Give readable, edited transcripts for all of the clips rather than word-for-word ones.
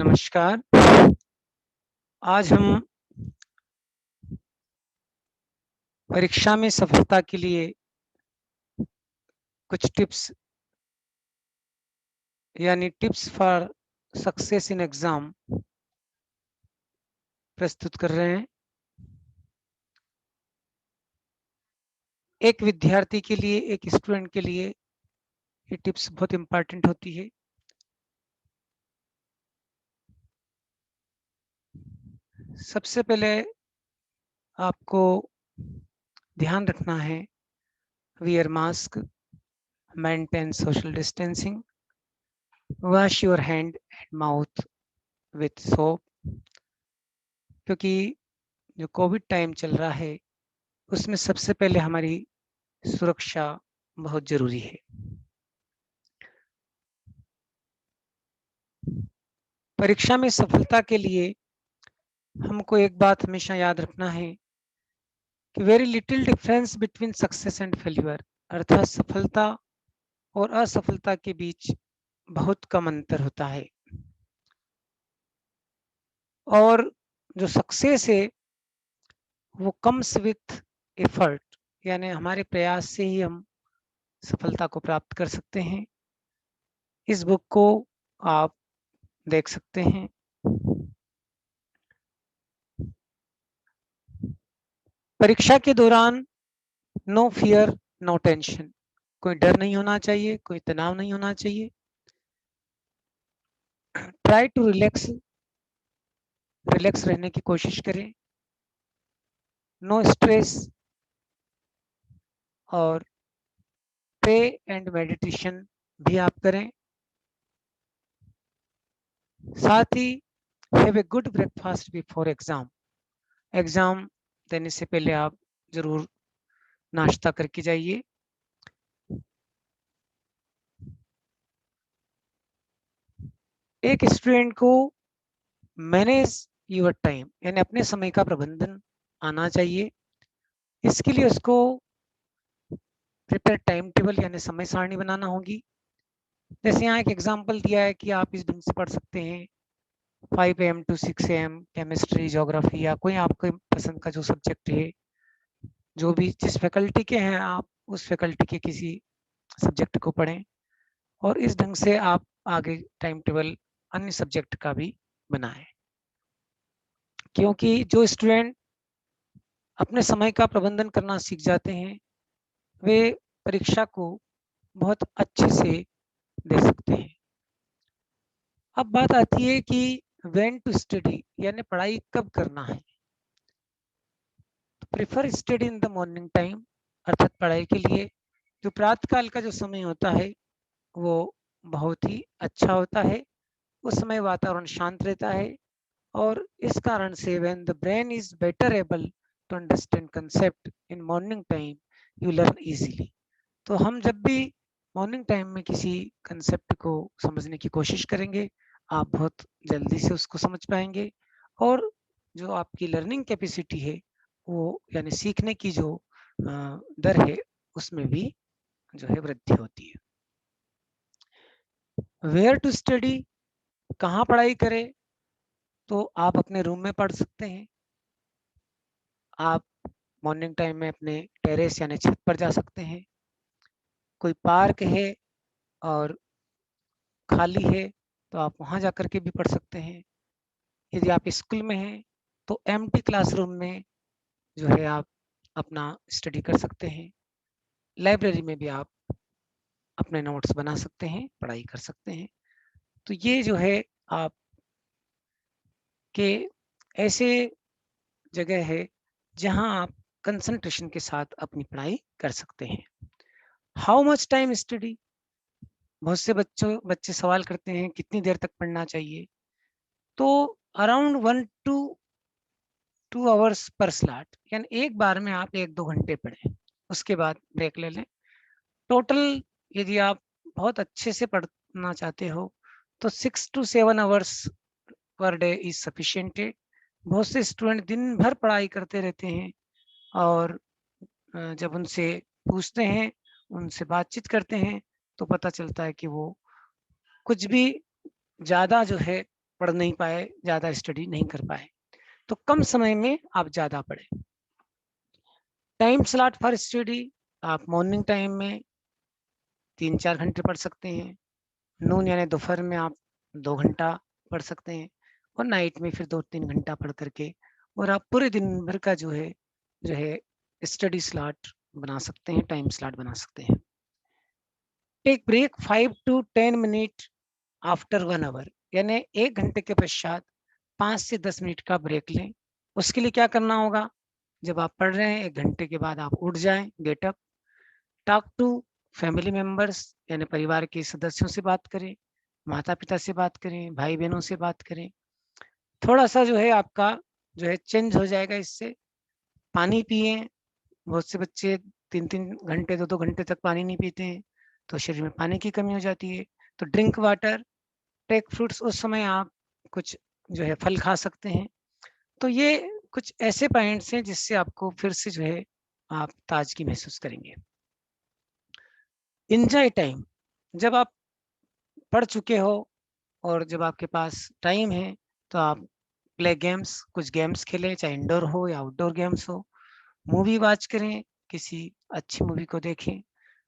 नमस्कार। आज हम परीक्षा में सफलता के लिए कुछ टिप्स यानी tips for success in exam प्रस्तुत कर रहे हैं। एक विद्यार्थी के लिए, एक स्टूडेंट के लिए ये टिप्स बहुत इम्पोर्टेंट होती है। सबसे पहले आपको ध्यान रखना है, wear mask, maintain social distancing, wash your hand and mouth with soap, क्योंकि जो कोविड टाइम चल रहा है उसमें सबसे पहले हमारी सुरक्षा बहुत जरूरी है। परीक्षा में सफलता के लिए हमको एक बात हमेशा याद रखना है कि very little difference between success and failure, अर्थात सफलता और असफलता के बीच बहुत कम अंतर होता है। और जो सक्सेस है वो कम्स विथ एफर्ट, यानी हमारे प्रयास से ही हम सफलता को प्राप्त कर सकते हैं। इस बुक को आप देख सकते हैं। परीक्षा के दौरान नो फियर नो टेंशन, कोई डर नहीं होना चाहिए, कोई तनाव नहीं होना चाहिए। ट्राई टू रिलैक्स रहने की कोशिश करें, नो स्ट्रेस, और प्रे एंड मेडिटेशन भी आप करें। साथ he have a good breakfast before exam, exam देने से पहले आप जरूर नाश्ता करके जाइए। एक स्टूडेंट को मैनेज योर टाइम, यानी अपने समय का प्रबंधन आना चाहिए। इसके लिए उसको प्रिपेयर टाइम टेबल यानी समय सारणी बनाना होगी। जैसे यहाँ एक एग्जांपल दिया है कि आप इस ढंग से पढ़ सकते हैं 5 AM to 6 AM chemistry, geography, या कोई आपके पसंद का जो सब्जेक्ट है, जो भी जिस फैकल्टी के हैं आप उस फैकल्टी के किसी सब्जेक्ट को पढ़ें, और इस ढंग से आप आगे टाइम टेबल अन्य सब्जेक्ट का भी बनाएं। क्योंकि जो स्टूडेंट अपने समय का प्रबंधन करना सीख जाते हैं वे परीक्षा को बहुत अच्छे से दे सकते हैं। अब बात आती है कि व्हेन टू स्टडी, यानी पढ़ाई कब करना है। Prefer study in the morning time, अर्थात पढ़ाई के लिए जो प्रातःकाल का जो समय होता है वो बहुत ही अच्छा होता है। उस समय वातावरण शांत रहता है, और इस कारण से when the brain is better able to understand concept in morning time you learn easily. तो हम जब भी मॉर्निंग टाइम में किसी कंसेप्ट को समझने की कोशिश करेंगे आप बहुत जल्दी से उसको समझ पाएंगे, और जो आपकी लर्निंग कैपेसिटी है वो यानी सीखने की जो दर है उसमें भी जो है वृद्धि होती है। वेयर टू स्टडी, कहाँ पढ़ाई करें, तो आप अपने रूम में पढ़ सकते हैं। आप मॉर्निंग टाइम में अपने टेरेस यानी छत पर जा सकते हैं। कोई पार्क है और खाली है तो आप वहां जाकर के भी पढ़ सकते हैं। यदि आप स्कूल में हैं तो एम्प्टी क्लासरूम में जो है आप अपना स्टडी कर सकते हैं। लाइब्रेरी में भी आप अपने नोट्स बना सकते हैं, पढ़ाई कर सकते हैं। तो ये जो है आप के ऐसे जगह है जहां आप कंसंट्रेशन के साथ अपनी पढ़ाई कर सकते हैं। हाउ मच टाइम स्टडी, बहुत से बच्चे सवाल करते हैं कितनी देर तक पढ़ना चाहिए। तो around 1 to 2 hours per slot, यानी एक बार में आप 1-2 घंटे पढ़ें, उसके बाद ब्रेक ले लें। टोटल यदि आप बहुत अच्छे से पढ़ना चाहते हो तो 6 to 7 hours per day is sufficient है। बहुत से स्टूडेंट दिन भर पढ़ाई करते रहते हैं, और जब उनसे पूछते हैं, उनसे बातचीत करते हैं तो पता चलता है कि वो कुछ भी ज़्यादा जो है पढ़ नहीं पाए, ज़्यादा स्टडी नहीं कर पाए, तो कम समय में आप ज़्यादा पढ़ें। टाइम स्लॉट फॉर स्टडी, आप मॉर्निंग टाइम में 3-4 घंटे पढ़ सकते हैं, नून यानी दोपहर में आप 2 घंटा पढ़ सकते हैं, और नाइट में फिर 2-3 घंटा पढ़ करके और आप पूरे दिन भर का जो है स्टडी स्लॉट बना सकते हैं, टाइम स्लॉट बना सकते हैं। Take break 5 to 10 minute after 1 hour, यानी 1 घंटे के पश्चात 5 से 10 मिनट का ब्रेक लें। उसके लिए क्या करना होगा? जब आप पढ़ रहे हैं 1 घंटे के बाद आप उठ जाएं, get up, talk to family members यानी परिवार के सदस्यों से बात करें, माता पिता से बात करें, भाई बहनों से बात करें। थोड़ा सा जो है आपका जो है चेंज हो जाएगा इससे। पानी पिए, बहुत से बच्चे 3-3 घंटे 2-2 घंटे तक पानी नहीं पीते हैं, तो शरीर में पानी की कमी हो जाती है। तो ड्रिंक वाटर, टेक फ्रूट्स, उस समय आप कुछ जो है फल खा सकते हैं। तो ये कुछ ऐसे पॉइंट्स हैं जिससे आपको फिर से जो है आप ताजगी महसूस करेंगे। एंजॉय टाइम, जब आप पढ़ चुके हो और जब आपके पास टाइम है तो आप प्ले गेम्स, कुछ गेम्स खेलें, चाहे इंडोर हो या आउटडोर गेम्स हो। मूवी वॉच करें, किसी अच्छी मूवी को देखें।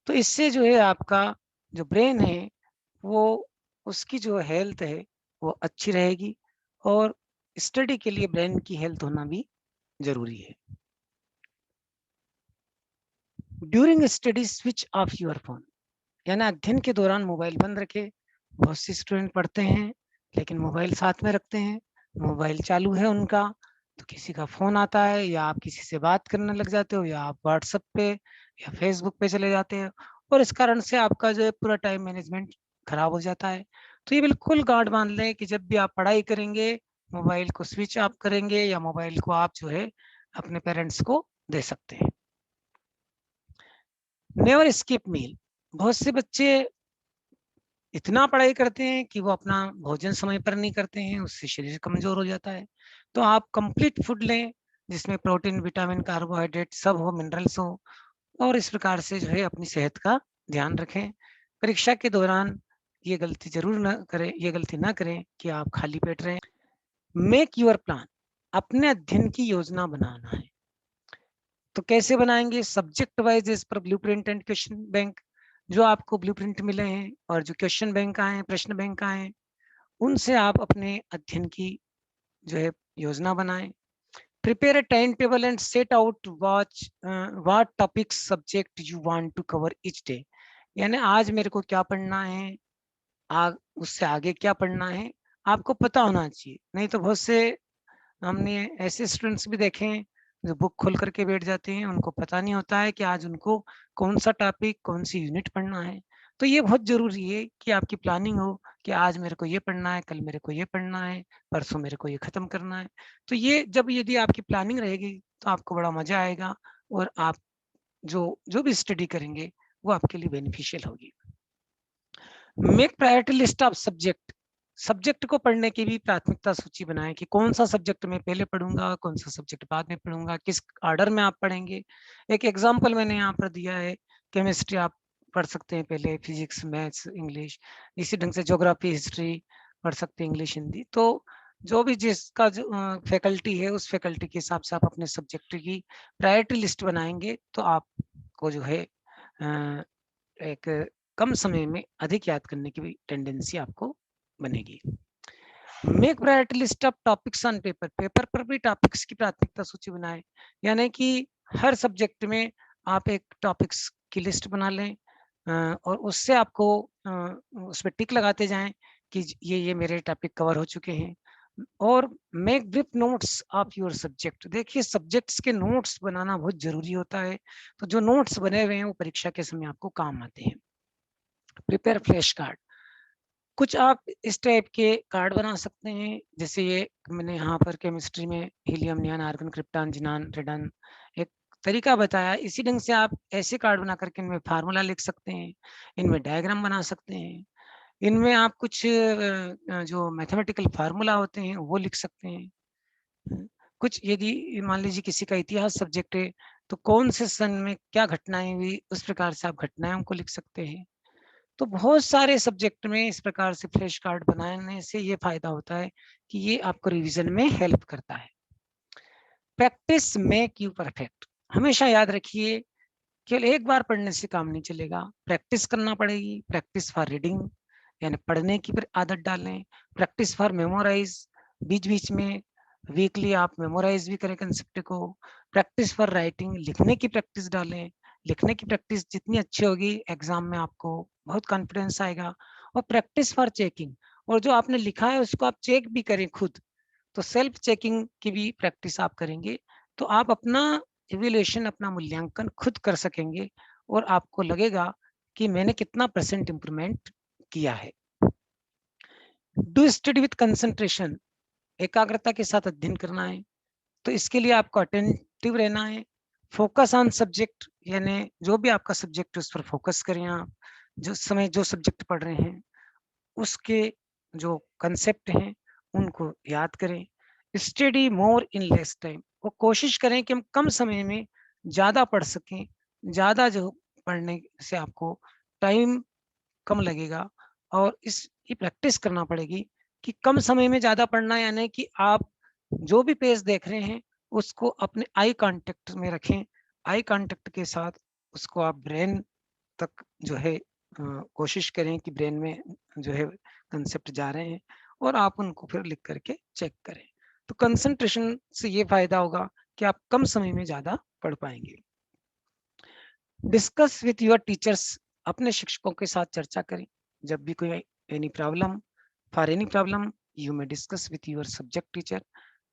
तो इससे जो है आपका जो ब्रेन है वो, उसकी जो हेल्थ है वो अच्छी रहेगी, और स्टडी के लिए ब्रेन की हेल्थ होना भी ज़रूरी है। During study switch off your phone, यानी अध्ययन के दौरान मोबाइल बंद रखें। बहुत से स्टूडेंट पढ़ते हैं लेकिन मोबाइल साथ में रखते हैं, मोबाइल चालू है उनका, तो किसी का फ़ोन आता है या आप किसी से बात करने लग जाते हो या आप व्हाट्सएप पे या फेसबुक पे चले जाते हैं, और इस कारण से आपका जो है पूरा टाइम मैनेजमेंट खराब हो जाता है। तो ये बिल्कुल गांठ बांध लें कि जब भी आप पढ़ाई करेंगे, मोबाइल को स्विच ऑफ करेंगे या मोबाइल को आप जो है अपने पेरेंट्स को दे सकते हैं। नेवर स्किप मील, बहुत से बच्चे इतना पढ़ाई करते हैं कि वो अपना भोजन समय पर नहीं करते हैं, उससे शरीर कमजोर हो जाता है। तो आप कंप्लीट फूड लें जिसमें प्रोटीन, विटामिन, कार्बोहाइड्रेट सब हो, मिनरल्स हो, और इस प्रकार से जो है अपनी सेहत का ध्यान रखें। परीक्षा के दौरान ये गलती जरूर ना करें, ये गलती ना करें कि आप खाली पेट रहें। मेक यूर प्लान, अपने अध्ययन की योजना बनाना है। तो कैसे बनाएंगे? Subject wise as per blueprint and question bank, जो आपको ब्लूप्रिंट मिले हैं और जो क्वेश्चन बैंक आए हैं, प्रश्न बैंक आए हैं, उनसे आप अपने अध्ययन की जो है योजना बनाएं। Prepare a time table and set out what topic subject you want to cover each day, यानी आज मेरे को क्या पढ़ना है, उससे आगे क्या पढ़ना है, आपको पता होना चाहिए। नहीं तो बहुत से हमने ऐसे स्टूडेंट्स भी देखे हैं जो बुक खोल करके बैठ जाते हैं, उनको पता नहीं होता है कि आज उनको कौन सा टॉपिक, कौन सी यूनिट पढ़ना है। तो ये बहुत ज़रूरी है कि आपकी प्लानिंग हो कि आज मेरे को ये पढ़ना है, कल मेरे को ये पढ़ना है, परसों मेरे को ये ख़त्म करना है। तो ये जब यदि आपकी प्लानिंग रहेगी तो आपको बड़ा मज़ा आएगा, और आप जो जो भी स्टडी करेंगे वो आपके लिए बेनिफिशियल होगी। Make priority list of subject, subject को पढ़ने की भी प्राथमिकता सूची बनाएं कि कौन सा सब्जेक्ट मैं पहले पढ़ूंगा, कौन सा सब्जेक्ट बाद में पढ़ूंगा, किस ऑर्डर में आप पढ़ेंगे। एक एग्जांपल मैंने यहाँ पर दिया है, केमिस्ट्री आप पढ़ सकते हैं पहले, फिजिक्स, मैथ्स, इंग्लिश, इसी ढंग से ज्योग्राफी, हिस्ट्री पढ़ सकते हैं, इंग्लिश, हिंदी। तो जो भी जिसका जो फैकल्टी है उस फैकल्टी के हिसाब से आप अपने सब्जेक्ट की प्रायोरिटी लिस्ट बनाएंगे तो आपको जो है एक कम समय में अधिक याद करने की भी टेंडेंसी आपको बनेगी। Make priority list of topics on paper, paper पर भी टॉपिक्स की प्राथमिकता सूची बनाएं, यानी कि हर सब्जेक्ट में आप एक टॉपिक्स की लिस्ट बना लें, और उससे आपको उस पर टिक लगाते जाएं कि ये मेरे टॉपिक कवर हो चुके हैं। और make brief notes of your subject, देखिए सब्जेक्ट्स के नोट्स बनाना बहुत जरूरी होता है, तो जो नोट्स बने हुए हैं वो परीक्षा के समय आपको काम आते हैं। प्रिपेयर फ्लैश कार्ड, कुछ आप इस टाइप के कार्ड बना सकते हैं, जैसे ये मैंने यहाँ पर केमिस्ट्री में helium, neon, argon, krypton, xenon, radon एक तरीका बताया। इसी ढंग से आप ऐसे कार्ड बना करके इनमें फार्मूला लिख सकते हैं, इनमें डायग्राम बना सकते हैं, इनमें आप कुछ जो मैथमेटिकल फार्मूला होते हैं वो लिख सकते हैं। कुछ यदि मान लीजिए किसी का इतिहास सब्जेक्ट है तो कौन से सन में क्या घटनाएं हुई, उस प्रकार से आप घटनाओं को लिख सकते हैं। तो बहुत सारे सब्जेक्ट में इस प्रकार से फ्लैश कार्ड बनाने से ये फायदा होता है कि ये आपको रिवीजन में हेल्प करता है। Practice make you perfect. हमेशा याद रखिए, केवल एक बार पढ़ने से काम नहीं चलेगा, प्रैक्टिस करना पड़ेगी। प्रैक्टिस फॉर रीडिंग, यानी पढ़ने की आदत डालें। प्रैक्टिस फॉर मेमोराइज, बीच बीच में वीकली आप मेमोराइज भी करें कंसेप्ट को। प्रैक्टिस फॉर राइटिंग, लिखने की प्रैक्टिस डालें। लिखने की प्रैक्टिस जितनी अच्छी होगी, एग्जाम में आपको बहुत कॉन्फिडेंस आएगा। और प्रैक्टिस फॉर चेकिंग, और जो आपने लिखा है उसको आप चेक भी करें खुद। तो सेल्फ चेकिंग की भी प्रैक्टिस आप करेंगे तो आप अपना इवैल्यूएशन, अपना मूल्यांकन खुद कर सकेंगे और आपको लगेगा कि मैंने कितना परसेंट इंप्रूवमेंट किया है। डू स्टडी विथ कंसंट्रेशन, एकाग्रता के साथ अध्ययन करना है। तो इसके लिए आपको अटेंटिव रहना है। फोकस ऑन सब्जेक्ट, यानी जो भी आपका सब्जेक्ट है उस पर फोकस करें। आप जो समय जो सब्जेक्ट पढ़ रहे हैं उसके जो कंसेप्ट हैं उनको याद करें। Study more in less time, वो कोशिश करें कि हम कम समय में ज़्यादा पढ़ सकें। ज़्यादा जो पढ़ने से आपको टाइम कम लगेगा, और इसकी प्रैक्टिस करना पड़ेगी कि कम समय में ज़्यादा पढ़ना, यानी कि आप जो भी पेज देख रहे हैं उसको अपने आई कांटेक्ट में रखें। आई कांटेक्ट के साथ उसको आप ब्रेन तक जो है कोशिश करें कि ब्रेन में जो है कंसेप्ट जा रहे हैं, और आप उनको फिर लिख करके चेक करें। तो कंसंट्रेशन से ये फायदा होगा कि आप कम समय में ज्यादा पढ़ पाएंगे। डिस्कस विथ योर टीचर्स, अपने शिक्षकों के साथ चर्चा करें। जब भी कोई any problem, for any problem you may discuss with your subject teacher.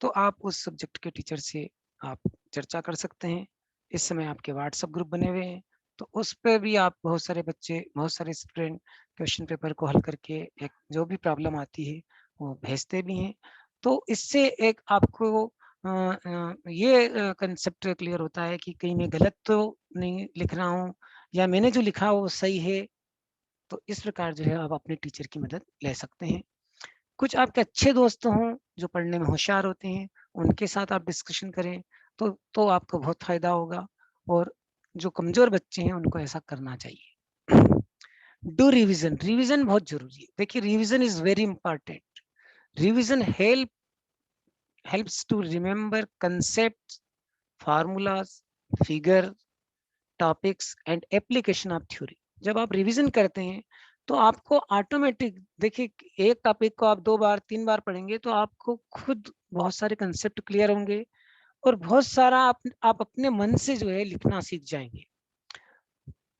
तो आप उस सब्जेक्ट के टीचर से आप चर्चा कर सकते हैं। इस समय आपके व्हाट्सएप ग्रुप बने हुए हैं, तो उस पर भी आप बहुत सारे बच्चे, बहुत सारे स्टूडेंट क्वेश्चन पेपर को हल करके एक जो भी प्रॉब्लम आती है वो भेजते भी हैं। तो इससे एक आपको ये कंसेप्ट क्लियर होता है कि कहीं मैं गलत तो नहीं लिख रहा हूँ, या मैंने जो लिखा वो सही है। तो इस प्रकार जो है आप अपने टीचर की मदद ले सकते हैं। कुछ आपके अच्छे दोस्त हों जो पढ़ने में होशियार होते हैं, उनके साथ आप डिस्कशन करें तो आपको बहुत फायदा होगा। और जो कमजोर बच्चे हैं उनको ऐसा करना चाहिए। डू रिवीजन, रिवीजन बहुत जरूरी है। देखिए revision is very important. Revision helps to remember concepts, formulas, figure, topics and application of theory. जब आप रिवीजन करते हैं तो आपको ऑटोमेटिक, देखिए एक टॉपिक को आप 2 बार 3 बार पढ़ेंगे तो आपको खुद बहुत सारे कंसेप्ट क्लियर होंगे, और बहुत सारा आप अपने मन से जो है लिखना सीख जाएंगे।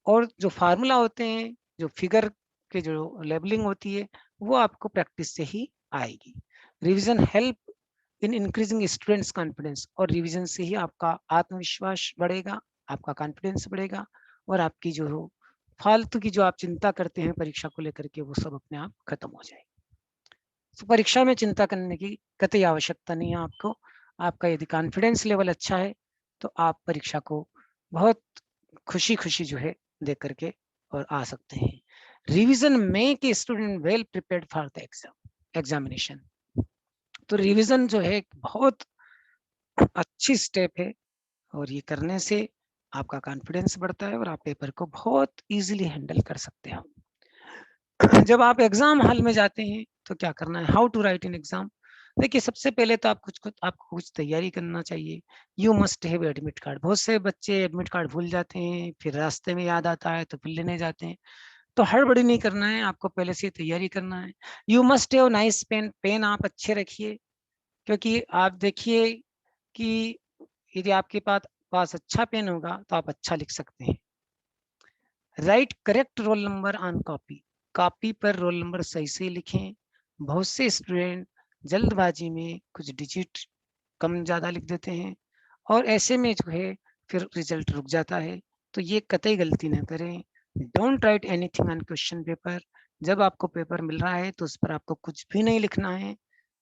और जो फार्मूला होते हैं, जो फिगर के जो लेबलिंग होती है, वो आपको प्रैक्टिस से ही आएगी। Revision help in increasing students confidence, और रिवीजन से ही आपका आत्मविश्वास बढ़ेगा, आपका कॉन्फिडेंस बढ़ेगा, और आपकी जो हो फालतू की जो आप चिंता करते हैं परीक्षा को लेकर के, वो सब अपने आप खत्म हो जाए। तो परीक्षा में चिंता करने की कतई आवश्यकता नहीं है आपको। आपका यदि कॉन्फिडेंस लेवल अच्छा है तो आप परीक्षा को बहुत खुशी खुशी जो है दे करके और आ सकते हैं। Revision make a student well prepared for the examination. तो रिवीजन जो है एक बहुत अच्छी स्टेप है, और ये करने से आपका कॉन्फिडेंस बढ़ता है और आप पेपर को बहुत इजीली हैंडल कर सकते हो। जब आप एग्जाम हॉल में जाते हैं तो क्या करना है, how to write in exam. देखिए सबसे पहले तो आपको कुछ तैयारी करना चाहिए। You must have admit card. बहुत से बच्चे एडमिट कार्ड भूल जाते हैं, फिर रास्ते में याद आता है तो फिर लेने जाते हैं। तो हड़बड़ी नहीं करना है, आपको पहले से तैयारी करना है। You must have nice pen, pen आप अच्छे रखिए, क्योंकि आप देखिए कि यदि आपके पास अच्छा पेन होगा तो आप अच्छा लिख सकते हैं। Right correct roll number on copy, copy पर रोल नंबर सही से लिखें। बहुत से स्टूडेंट जल्दबाजी में कुछ डिजिट कम ज्यादा लिख देते हैं, और ऐसे में जो है फिर रिजल्ट रुक जाता है। तो ये कतई गलती ना करें। Don't write anything on question paper. जब आपको पेपर मिल रहा है तो उस पर आपको कुछ भी नहीं लिखना है,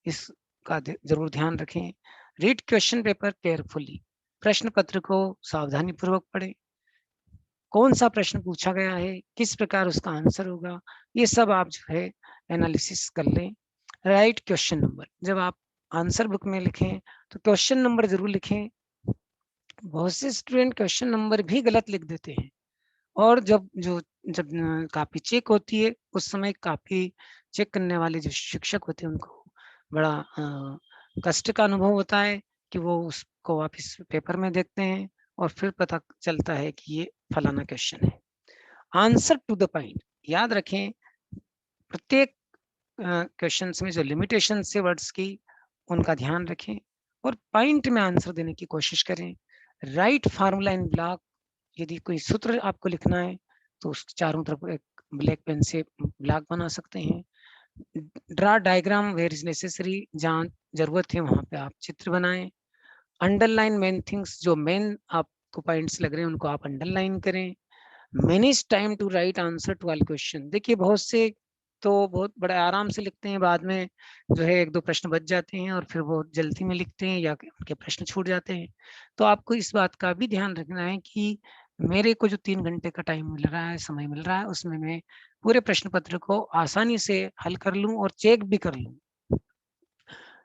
इसका जरूर ध्यान रखें। रीड क्वेश्चन पेपर केयरफुली, प्रश्न पत्र को सावधानी पूर्वक पढ़ें। कौन सा प्रश्न पूछा गया है, किस प्रकार उसका आंसर होगा, ये सब आप जो है एनालिसिस कर लें। राइट क्वेश्चन नंबर, जब आप आंसर बुक में लिखें तो क्वेश्चन नंबर जरूर लिखें। बहुत से स्टूडेंट क्वेश्चन नंबर भी गलत लिख देते हैं, और जब कॉपी चेक होती है, उस समय कॉपी चेक करने वाले जो शिक्षक होते हैं, उनको बड़ा कष्ट का अनुभव होता है कि वो उसको वापस पेपर में देखते हैं और फिर पता चलता है कि ये फलाना क्वेश्चन है। आंसर टू द पॉइंट, याद रखें, प्रत्येक क्वेश्चन में जो लिमिटेशन से वर्ड्स की, उनका ध्यान रखें और पॉइंट में आंसर देने की कोशिश करें। राइट फार्मूला इन ब्लॉक, यदि कोई सूत्र आपको लिखना है तो उस चारों तरफ एक ब्लैक पेन से ब्लॉक बना सकते हैं। Draw diagram where is necessary, जहाँ जरूरत है वहां पे आप चित्र बनाएं। अंडरलाइन मेन थिंग्स, जो मेन आपको पॉइंट्स लग रहे हैं उनको आप अंडरलाइन करें। Manage time to write answer to all question, देखिए बहुत से तो बहुत बड़े आराम से लिखते हैं, बाद में जो है एक दो प्रश्न बच जाते हैं और फिर वो जल्दी में लिखते हैं या उनके प्रश्न छूट जाते हैं। तो आपको इस बात का भी ध्यान रखना है कि मेरे को जो 3 घंटे का टाइम मिल रहा है, समय मिल रहा है, उसमें मैं पूरे प्रश्न पत्र को आसानी से हल कर लूं और चेक भी कर लूं।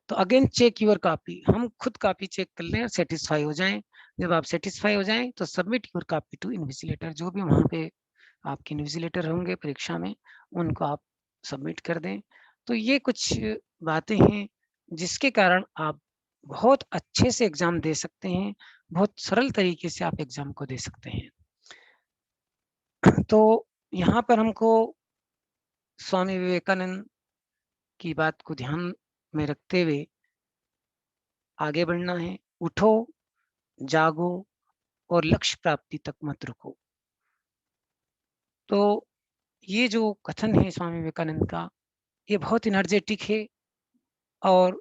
तो अगेन चेक योर कॉपी, हम खुद कॉपी चेक कर लें और सेटिस्फाई हो जाएं। जब आप सेटिस्फाई हो जाएं तो submit your copy to invigilator, जो भी वहाँ पे आपके इन्विजिलेटर होंगे परीक्षा में, उनको आप सबमिट कर दें। तो ये कुछ बातें हैं जिसके कारण आप बहुत अच्छे से एग्जाम दे सकते हैं, बहुत सरल तरीके से आप एग्जाम को दे सकते हैं। तो यहाँ पर हमको स्वामी विवेकानंद की बात को ध्यान में रखते हुए आगे बढ़ना है। उठो, जागो और लक्ष्य प्राप्ति तक मत रुको। तो ये जो कथन है स्वामी विवेकानंद का, ये बहुत एनर्जेटिक है और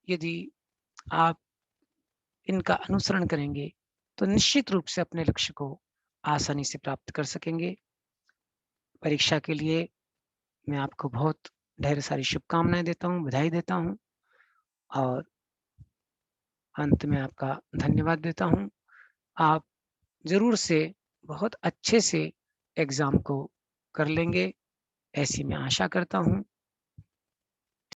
यदि आप इनका अनुसरण करेंगे तो निश्चित रूप से अपने लक्ष्य को आसानी से प्राप्त कर सकेंगे। परीक्षा के लिए मैं आपको बहुत ढेर सारी शुभकामनाएं देता हूँ, बधाई देता हूँ और अंत में आपका धन्यवाद देता हूँ। आप जरूर से बहुत अच्छे से एग्जाम को कर लेंगे, ऐसी मैं आशा करता हूँ।